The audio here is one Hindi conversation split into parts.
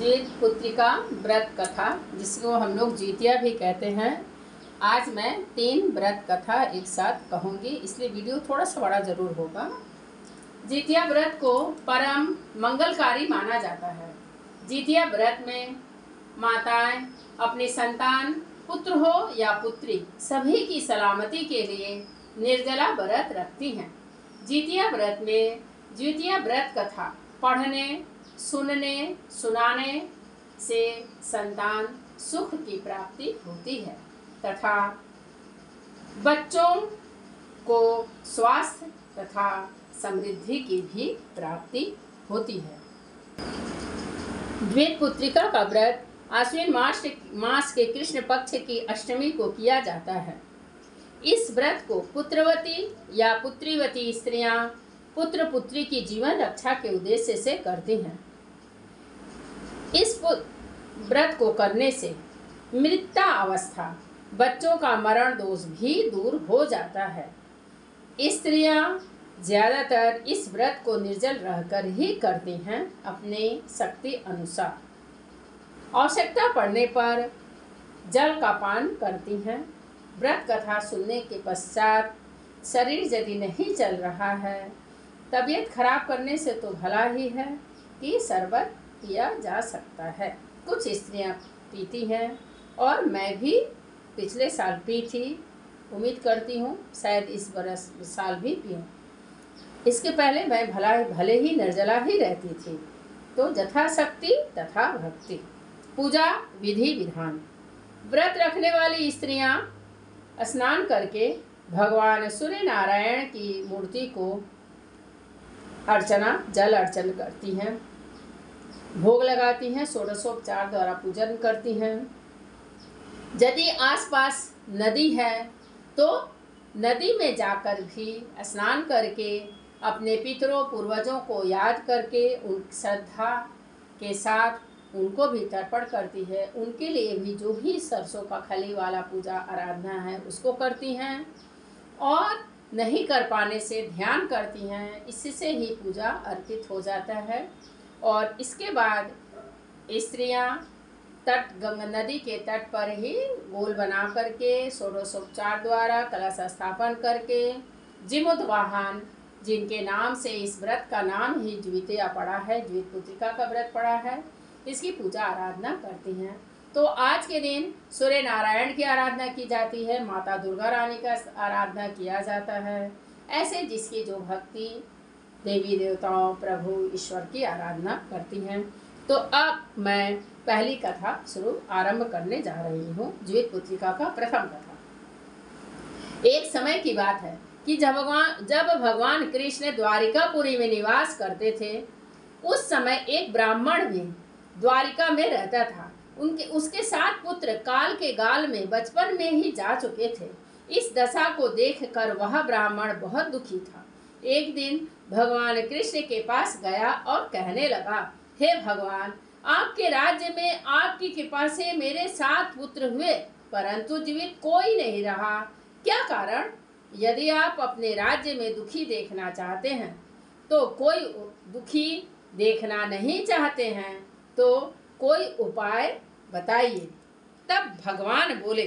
जीत पुत्रिका व्रत कथा, जिसको हम लोग जीतिया भी कहते हैं। आज मैं 3 व्रत कथा एक साथ कहूँगी, इसलिए वीडियो थोड़ा सा बड़ा ज़रूर होगा। जीतिया व्रत को परम मंगलकारी माना जाता है। जीतिया व्रत में माताएं अपनी संतान, पुत्र हो या पुत्री, सभी की सलामती के लिए निर्जला व्रत रखती हैं। जीतिया व्रत में जीतिया व्रत कथा पढ़ने, सुनने, सुनाने से संतान सुख की प्राप्ति होती है तथा बच्चों को स्वास्थ्य तथा समृद्धि की भी प्राप्ति होती है। द्वित पुत्रिका का व्रत आश्विन मास के कृष्ण पक्ष की अष्टमी को किया जाता है। इस व्रत को पुत्रवती या पुत्रीवती स्त्रियां पुत्र पुत्री की जीवन रक्षा के उद्देश्य से करती हैं। इस व्रत को करने से मृता अवस्था, बच्चों का मरण दोष भी दूर हो जाता है। स्त्रियां ज़्यादातर इस व्रत को निर्जल रहकर ही करती हैं, अपने शक्ति अनुसार। आवश्यकता पड़ने पर जल का पान करती हैं। व्रत कथा सुनने के पश्चात शरीर यदि नहीं चल रहा है, तबीयत खराब करने से तो भला ही है कि शरबत पिया जा सकता है। कुछ स्त्रियां पीती हैं और मैं भी पिछले साल पी थी। उम्मीद करती हूँ शायद इस साल भी पीऊँ। इसके पहले मैं भले ही निर्जला ही रहती थी। तो यथाशक्ति तथा भक्ति। पूजा विधि विधान। व्रत रखने वाली स्त्रियां स्नान करके भगवान सूर्य नारायण की मूर्ति को जल अर्चन करती हैं, भोग लगाती हैं, षोडशोपचार द्वारा पूजन करती हैं। यदि आसपास नदी है तो नदी में जाकर भी स्नान करके अपने पितरों पूर्वजों को याद करके उन श्रद्धा के साथ उनको भी तर्पण करती है। उनके लिए भी जो भी सरसों का खली वाला पूजा आराधना है उसको करती हैं, और नहीं कर पाने से ध्यान करती हैं। इससे ही पूजा अर्पित हो जाता है। और इसके बाद स्त्रियां गंगा नदी के तट पर ही गोल बना करके षोडशोपचार द्वारा कलश स्थापन करके जीमूतवाहन, जिनके नाम से इस व्रत का नाम ही द्वितीया पड़ा है, द्वित पुत्रिका का व्रत पड़ा है, इसकी पूजा आराधना करती हैं। तो आज के दिन सूर्य नारायण की आराधना की जाती है, माता दुर्गा रानी का आराधना किया जाता है। ऐसे जिसकी जो भक्ति देवी देवताओं, प्रभु ईश्वर की आराधना करती हैं। तो अब मैं पहली कथा आरंभ करने जा रही हूँ। द्वित पुत्रिका का प्रथम कथा। एक समय की बात है कि जब भगवान कृष्ण द्वारिकापुरी में निवास करते थे, उस समय एक ब्राह्मण भी द्वारिका में रहता था। उसके 7 पुत्र काल के गाल में बचपन में ही जा चुके थे। इस दशा को देखकर वह ब्राह्मण बहुत दुखी था। एक दिन भगवान कृष्ण के पास गया और कहने लगा, हे भगवान, आपके राज्य में आपकी कृपा से मेरे 7 पुत्र हुए, परंतु जीवित कोई नहीं रहा। क्या कारण? यदि आप अपने राज्य में दुखी देखना चाहते हैं तो कोई दुखी देखना नहीं चाहते हैं तो कोई उपाय बताइए। तब भगवान बोले,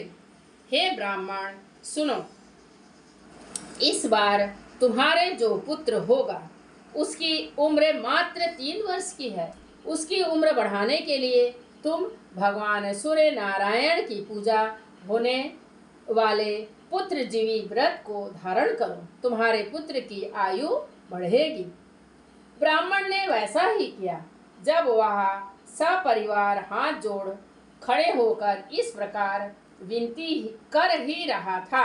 हे ब्राह्मण, सुनो, इस बार तुम्हारे जो पुत्र होगा उसकी उम्र मात्र 3 वर्ष की है। उसकी उम्र बढ़ाने के लिए तुम भगवान सूर्य नारायण की पूजा होने वाले पुत्र जीवी व्रत को धारण करो, तुम्हारे पुत्र की आयु बढ़ेगी। ब्राह्मण ने वैसा ही किया। जब वह सपरिवार हाथ जोड़ खड़े होकर इस प्रकार विनती कर ही रहा था,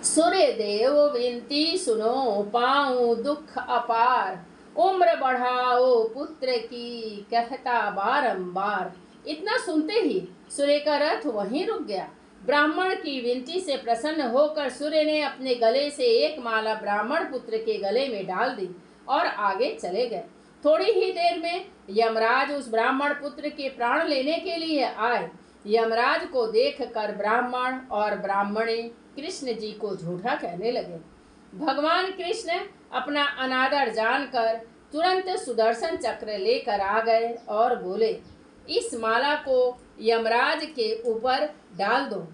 सूर्य देव विनती सुनो, पाऊं दुख अपार, उम्र बढ़ाओ पुत्र की, कहता बारंबार। इतना सुनते ही सूर्य का रथ वहीं रुक गया। ब्राह्मण की विनती से प्रसन्न होकर सूर्य ने अपने गले से एक माला ब्राह्मण पुत्र के गले में डाल दी और आगे चले गए। थोड़ी ही देर में यमराज उस ब्राह्मण पुत्र के प्राण लेने के लिए आए। यमराज को देखकर ब्राह्मण और ब्राह्मणी कृष्ण जी को झूठा कहने लगे। भगवान कृष्ण अपना अनादर जानकर तुरंत सुदर्शन चक्र लेकर आ गए और बोले, इस माला को यमराज के ऊपर डाल दो।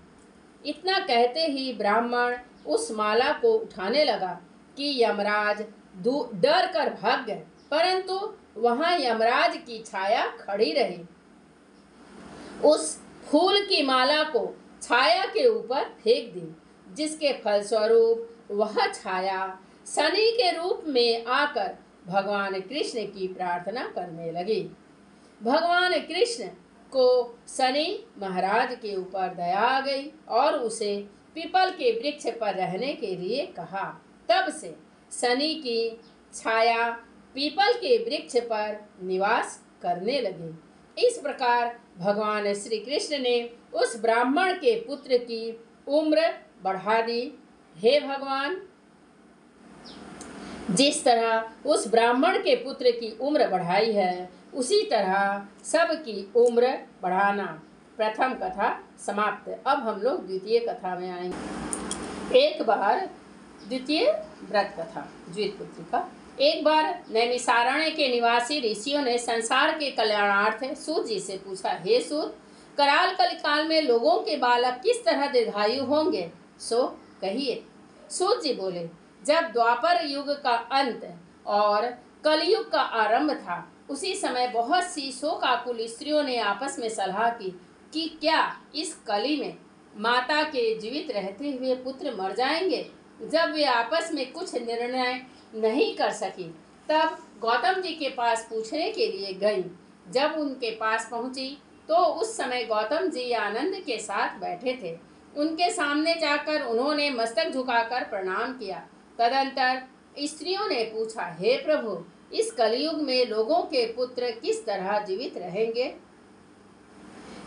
इतना कहते ही ब्राह्मण उस माला को उठाने लगा कि यमराज डर कर भाग गए, परंतु वहां यमराज की छाया खड़ी रही। उस फूल की माला को छाया के ऊपर फेंक दी, जिसके फलस्वरूप वह छाया शनि के रूप में आकर भगवान कृष्ण की प्रार्थना करने लगी। भगवान कृष्ण को शनि महाराज के ऊपर दया आ गई और उसे पीपल के वृक्ष पर रहने के लिए कहा। तब से शनि की छाया पीपल के वृक्ष पर निवास करने लगी। इस प्रकार भगवान श्री कृष्ण ने उस ब्राह्मण के पुत्र की उम्र बढ़ा दी। हे भगवान, जिस तरह उस ब्राह्मण के पुत्र की उम्र बढ़ाई है, उसी तरह सबकी उम्र बढ़ाना। प्रथम कथा समाप्त। अब हम लोग द्वितीय कथा में आएंगे। एक बार द्वितीय व्रत कथा द्वितपुत्रिका। एक बार नैमिषारण्य के निवासी ऋषियों ने संसार के कल्याणार्थ सूत जी से पूछा, हे सूत, कराल कलिकाल में लोगों के बालक किस तरह दीर्घायु होंगे, सो कहिए। सूत जी बोले, जब द्वापर युग का अंत और कलयुग का आरंभ था, उसी समय बहुत सी शोकाकुल स्त्रियों ने आपस में सलाह की कि क्या इस कली में माता के जीवित रहते हुए पुत्र मर जाएंगे। जब वे आपस में कुछ निर्णय नहीं कर सकी, तब गौतम जी के पास पूछने के लिए गई। जब उनके पास पहुंची तो उस समय गौतम जी आनंद के साथ बैठे थे। उनके सामने जाकर उन्होंने मस्तक झुकाकर प्रणाम किया। तदंतर स्त्रियों ने पूछा, हे प्रभु, इस कलयुग में लोगों के पुत्र किस तरह जीवित रहेंगे?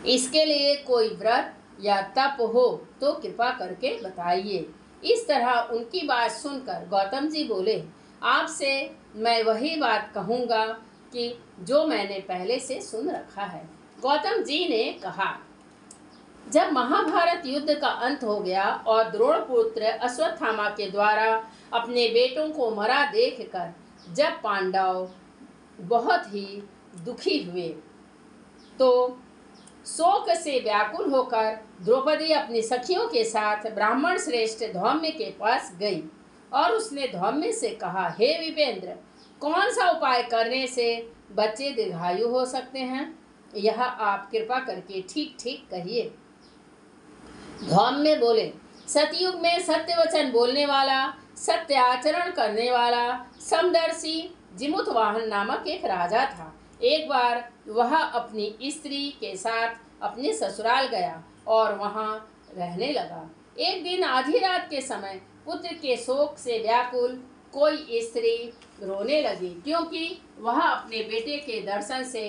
इसके लिए कोई व्रत या तप हो तो कृपा करके बताइए। इस तरह उनकी बात सुनकर गौतम जी बोले, आपसे मैं वही बात कहूँगा कि जो मैंने पहले से सुन रखा है। गौतम जी ने कहा, जब महाभारत युद्ध का अंत हो गया और द्रोण पुत्र अश्वत्थामा के द्वारा अपने बेटों को मरा देखकर जब पांडव बहुत ही दुखी हुए, तो शोक से व्याकुल होकर द्रौपदी अपनी सखियों के साथ ब्राह्मण श्रेष्ठ धौम्य के पास गई और उसने धौम्य से कहा, हे विपेंद्र, कौन सा उपाय करने से बच्चे दीर्घायु हो सकते हैं? यह आप कृपा करके ठीक ठीक कहिए। धौम्य बोले, सतयुग में सत्य वचन बोलने वाला, सत्य आचरण करने वाला समदर्शी जिमुतवाहन नामक एक राजा था। एक बार वह अपनी स्त्री के साथ अपने ससुराल गया और वहां रहने लगा। एक दिन आधी रात के समय पुत्र के शोक से व्याकुल कोई स्त्री रोने लगी, क्योंकि वह अपने बेटे के दर्शन से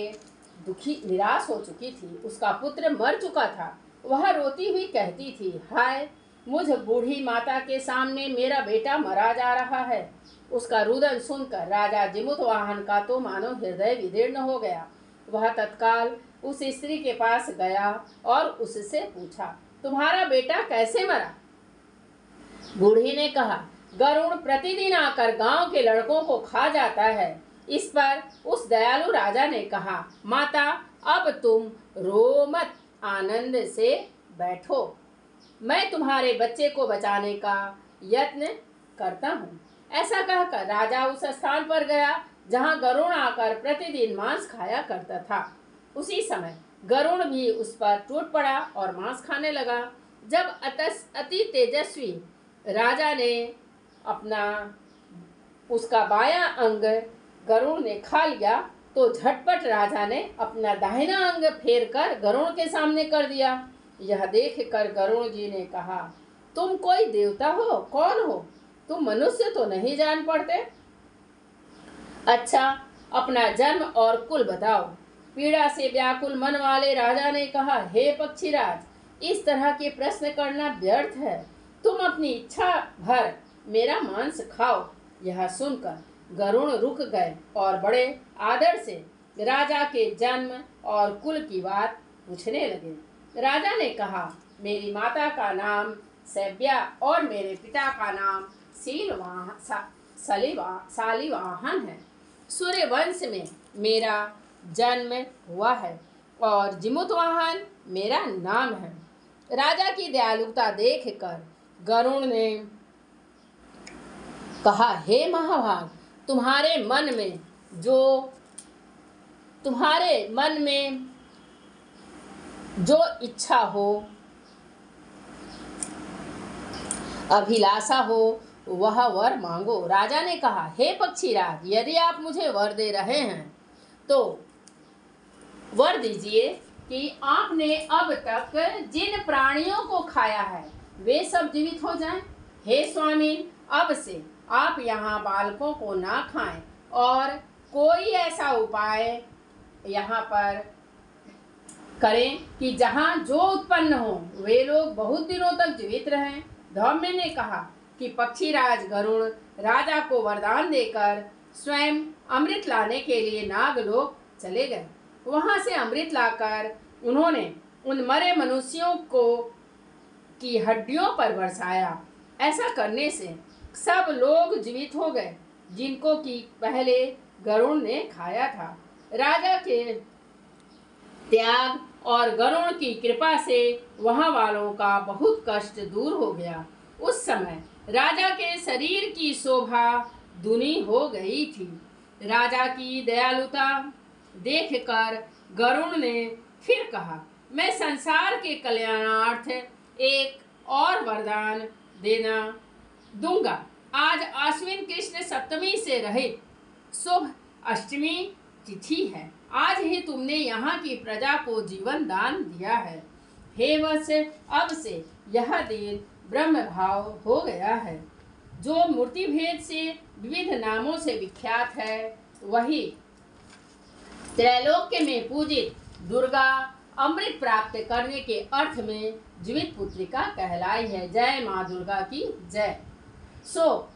दुखी निराश हो चुकी थी। उसका पुत्र मर चुका था। वह रोती हुई कहती थी, हाय, मुझ बूढ़ी माता के सामने मेरा बेटा मरा जा रहा है। उसका रुदन सुनकर राजा जिमुतवाहन का तो मानो हृदय विदीर्ण हो गया। वह तत्काल उस स्त्री के पास गया और उससे पूछा, तुम्हारा बेटा कैसे मरा? बूढ़ी ने कहा, गरुड़ प्रतिदिन आकर गांव के लड़कों को खा जाता है। इस पर उस दयालु राजा ने कहा, माता, अब तुम रो मत, आनंद से बैठो। मैं तुम्हारे बच्चे को बचाने का यत्न करता हूँ। ऐसा कहकर राजा उस स्थान पर गया जहाँ गरुड़ आकर प्रतिदिन मांस खाया करता था। उसी समय गरुड़ भी उस पर टूट पड़ा और मांस खाने लगा। जब अति तेजस्वी राजा ने उसका बायां अंग गरुड़ ने खा लिया, तो झटपट राजा ने अपना दाहिना अंग फेर कर गरुड़ के सामने कर दिया। यह देखकर गरुड़ जी ने कहा, तुम कोई देवता हो? कौन हो तुम? मनुष्य तो नहीं जान पड़ते। अच्छा, अपना जन्म और कुल बताओ। पीड़ा से व्याकुल मन वाले राजा ने कहा, हे पक्षीराज, इस तरह के प्रश्न करना व्यर्थ है। तुम अपनी इच्छा भर मेरा मांस खाओ। यह सुनकर गरुड़ रुक गए और बड़े आदर से राजा के जन्म और कुल की बात पूछने लगे। राजा ने कहा, मेरी माता का नाम सैव्या और मेरे पिता का नाम शालिवाहन है। सूर्यवंश में मेरा जन्म हुआ है और जिमुतवाहन मेरा नाम है। राजा की दयालुता देखकर गरुड़ ने कहा, हे महाभाग, तुम्हारे मन में जो इच्छा हो, अभिलाषा हो, वह वर मांगो। राजा ने कहा, हे पक्षीराज, यदि आप मुझे वर दे रहे हैं तो वर दीजिए कि आपने अब तक जिन प्राणियों को खाया है वे सब जीवित हो जाएं। हे स्वामी, अब से आप यहाँ बालकों को ना खाएं और कोई ऐसा उपाय यहाँ पर करें कि जहाँ जो उत्पन्न हो वे लोग बहुत दिनों तक जीवित रहें। धौम्य ने कहा कि पक्षीराज गरुड़ राजा को वरदान देकर स्वयं अमृत लाने के लिए नागलोक चले गए। वहाँ से अमृत लाकर उन्होंने उन मरे मनुष्यों की हड्डियों पर बरसाया। ऐसा करने से सब लोग जीवित हो गए जिनको कि पहले गरुड़ ने खाया था। राजा के त्याग और गरुड़ की कृपा से वहाँ वालों का बहुत कष्ट दूर हो गया। उस समय राजा के शरीर की शोभा दुनी हो गई थी। राजा की दयालुता देखकर गरुड़ ने फिर कहा, मैं संसार के कल्याणार्थ एक और वरदान दूंगा। आज आश्विन कृष्ण सप्तमी से रहित शुभ अष्टमी तिथि है। आज ही तुमने यहाँ की प्रजा को जीवन दान दिया है। हे वत्स, अब से यह दिन ब्रह्म भाव हो गया है। जो मूर्ति भेद से विविध नामों से विख्यात है वही त्रैलोक्य में पूजित दुर्गा अमृत प्राप्त करने के अर्थ में जीवित पुत्रिका कहलाई है। जय माँ दुर्गा की जय।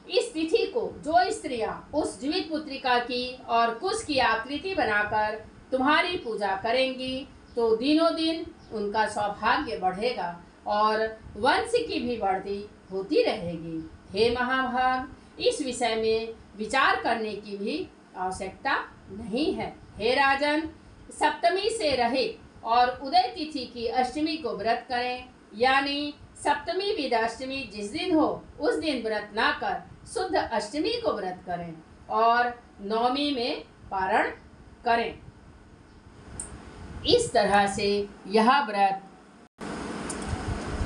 इस तिथि को जो स्त्रियां उस जीवित पुत्रिका की और कुश की आकृति बनाकर तुम्हारी पूजा करेंगी तो दिनों दिन उनका सौभाग्य बढ़ेगा और वंश की भी वृद्धि होती रहेगी। हे महाभाग, इस विषय में विचार करने की भी आवश्यकता नहीं है। हे राजन, सप्तमी से रहित और उदय तिथि की अष्टमी को व्रत करें, यानी सप्तमी विद अष्टमी जिस दिन हो उस दिन व्रत ना कर शुद्ध अष्टमी को व्रत करें और नवमी में पारण करें। इस तरह से यह व्रत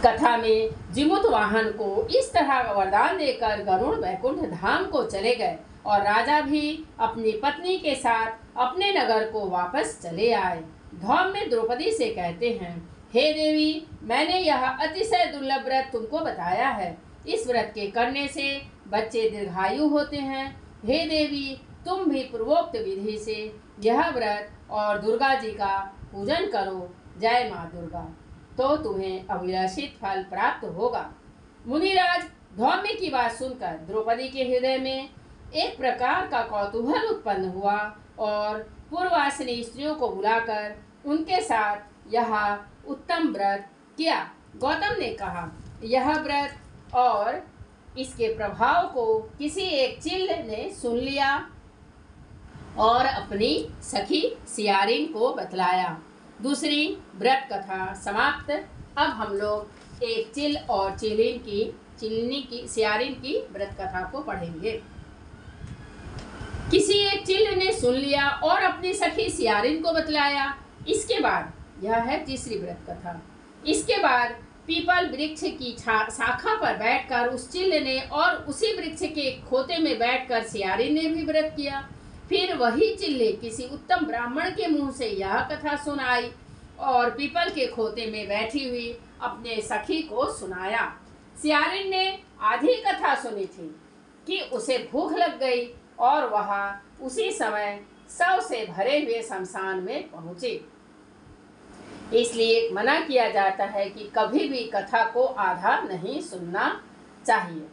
कथा में जिमुतवाहन को इस तरह वरदान देकर गरुड़ वैकुंठ धाम को चले गए और राजा भी अपनी पत्नी के साथ अपने नगर को वापस चले आए। धौम्य द्रौपदी से कहते हैं, हे देवी, मैंने यह अतिशय दुर्लभ व्रत तुमको बताया है। इस व्रत के करने से बच्चे दीर्घायु होते हैं। हे देवी, तुम भी पूर्वोक्त विधि से यह व्रत और दुर्गा जी का पूजन करो। जय माँ दुर्गा, तो तुम्हें अभिलाषित फल प्राप्त होगा। मुनिराज, धौम्य की बात सुनकर द्रौपदी के हृदय में एक प्रकार का कौतूहल उत्पन्न हुआ और पूर्वासिनी स्त्रियों को बुलाकर उनके साथ यह उत्तम व्रत किया। गौतम ने कहा, यह व्रत और इसके प्रभाव को किसी एक चिल ने सुन लिया और अपनी सखी सियारिन को बतलाया। दूसरी व्रत कथा समाप्त। अब हम लोग एक चिल और सियारिन की व्रत कथा को पढ़ेंगे। किसी एक चिल ने सुन लिया और अपनी सखी सियारिन को बतलाया। इसके बाद यह है तीसरी व्रत कथा। इसके बाद पीपल वृक्ष की शाखा पर बैठकर उस चिल ने और उसी वृक्ष के खोते में बैठकर सियारिन ने भी व्रत किया। फिर वही चिल्ले किसी उत्तम ब्राह्मण के मुंह से यह कथा सुनाई और पीपल के खोते में बैठी हुई अपने सखी को सुनाया। सियारिन ने आधी कथा सुनी थी कि उसे भूख लग गई और वह उसी समय शव से भरे हुए शमशान में पहुंची। इसलिए मना किया जाता है कि कभी भी कथा को आधा नहीं सुनना चाहिए।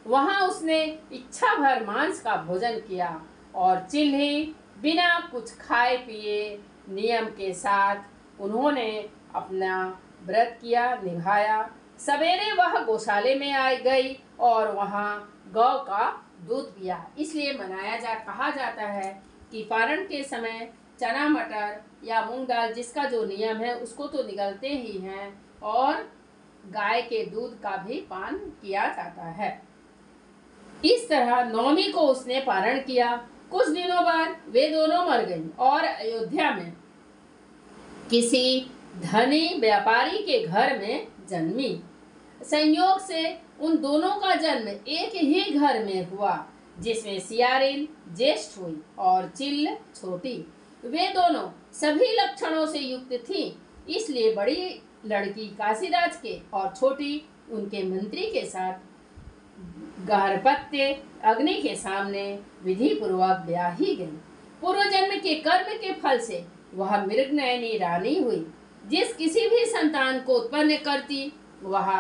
वहां उसने इच्छा भर मांस का भोजन किया और चिल्ही बिना कुछ खाए पिए नियम के साथ उन्होंने अपना व्रत किया, निभाया। सवेरे वह गौशाले में आई गई और वहाँ गौ का दूध पिया। इसलिए कहा जाता है कि पारण के समय चना मटर या मूंग दाल जिसका जो नियम है उसको तो निगलते ही हैं, और गाय के दूध का भी पान किया जाता है। इस तरह नवमी को उसने पारण किया। कुछ दिनों बाद वे दोनों मर गईं और अयोध्या में किसी धनी व्यापारी के घर में जन्मी। संयोग से उन दोनों का जन्म एक ही घर में हुआ, जिसमें सियारिन ज्येष्ठ हुई और चिल्ल छोटी। वे दोनों सभी लक्षणों से युक्त थीं, इसलिए बड़ी लड़की काशीराज के और छोटी उनके मंत्री के साथ गारहपत्य अग्नि के सामने विधि पूर्वक ब्याही गई। पूर्व जन्म के कर्म के फल से वह मृगनयनी रानी हुई। जिस किसी भी संतान को उत्पन्न करती वह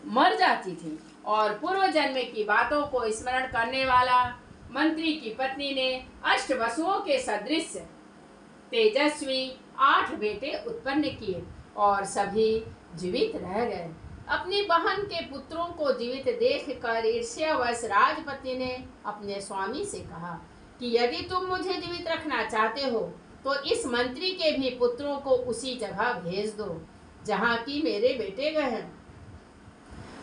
मर जाती थी, और पूर्व जन्म की बातों को स्मरण करने वाला मंत्री की पत्नी ने अष्टवसुओं के सदृश तेजस्वी 8 बेटे उत्पन्न किए और सभी जीवित रह गए। अपनी बहन के पुत्रों को जीवित देखकर ईर्ष्यावश राजपति ने अपने स्वामी से कहा कि यदि तुम मुझे जीवित रखना चाहते हो तो इस मंत्री के भी पुत्रों को उसी जगह भेज दो जहाँ की मेरे बेटे गए हैं,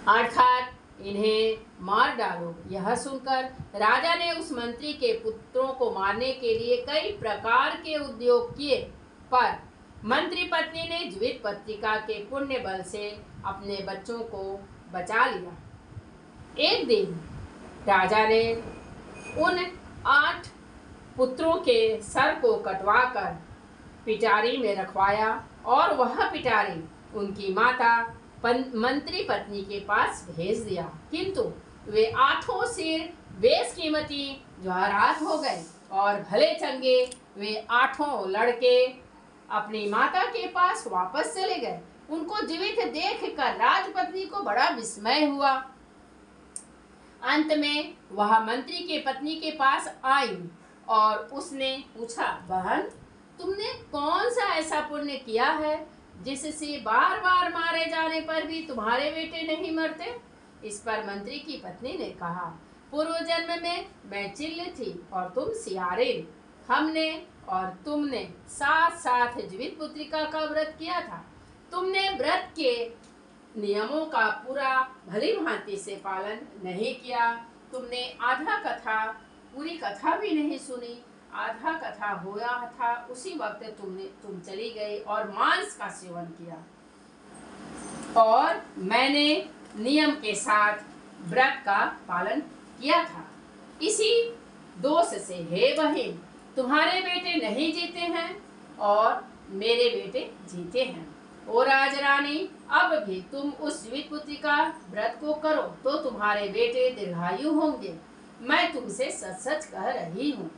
अर्थात इन्हें मार डालो। यह सुनकर राजा ने उस मंत्री के पुत्रों को मारने के लिए कई प्रकार के उद्योग किए, पर मंत्री पत्नी ने जीवित पत्रिका के पुण्य बल से अपने बच्चों को बचा लिया। एक दिन राजा ने उन 8 पुत्रों के सर को कटवाकर पिटारी में रखवाया, और वह पिटारी उनकी माता मंत्री पत्नी के पास भेज दिया। किंतु वे 8 सिर बेशकीमती जवाहरात हो गए, और भले चंगे वे 8 लड़के अपनी माता के पास वापस चले गए। उनको जीवित देखकर राजपत्नी को बड़ा विस्मय हुआ। अंत में वह मंत्री के पत्नी के पास आई और उसने पूछा, बहन, तुमने कौन सा ऐसा पुण्य किया है जिससे बार बार मारे जाने पर भी तुम्हारे बेटे नहीं मरते? इस पर मंत्री की पत्नी ने कहा, पूर्व जन्म में मैं चिल्ल थी और तुम सियारिन। हमने और तुमने साथ साथ जीवित पुत्रिका का व्रत किया था। तुमने व्रत के नियमों का पूरा भली भांति से पालन नहीं किया। तुमने आधा कथा, पूरी कथा भी नहीं सुनी। आधा कथा हुआ था उसी वक्त तुम चली गई और मांस का सेवन किया, और मैंने नियम के साथ व्रत का पालन किया था। इसी दोष से हे बहन, तुम्हारे बेटे नहीं जीते हैं और मेरे बेटे जीते हैं। ओ राजरानी, अब भी तुम उस जीवित पुत्री का व्रत को करो तो तुम्हारे बेटे दीर्घायु होंगे। मैं तुमसे सच सच कह रही हूँ।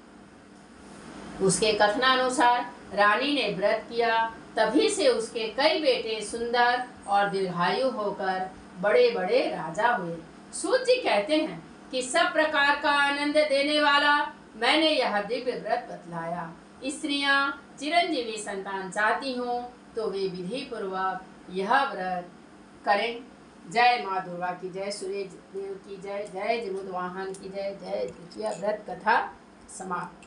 उसके कथनानुसार रानी ने व्रत किया, तभी से उसके कई बेटे सुंदर और दीर्घायु होकर बड़े बड़े राजा हुए। सूत जी कहते हैं कि सब प्रकार का आनंद देने वाला मैंने यह दिव्य व्रत बतलाया। स्त्रियां चिरंजीवी संतान चाहती हों तो वे विधि पूर्वक यह व्रत करें। जय माँ दुर्गा की जय, सूर्य देव की जय, जय जमुद वाहन की जय। जय द्वितीय व्रत कथा समाप्त।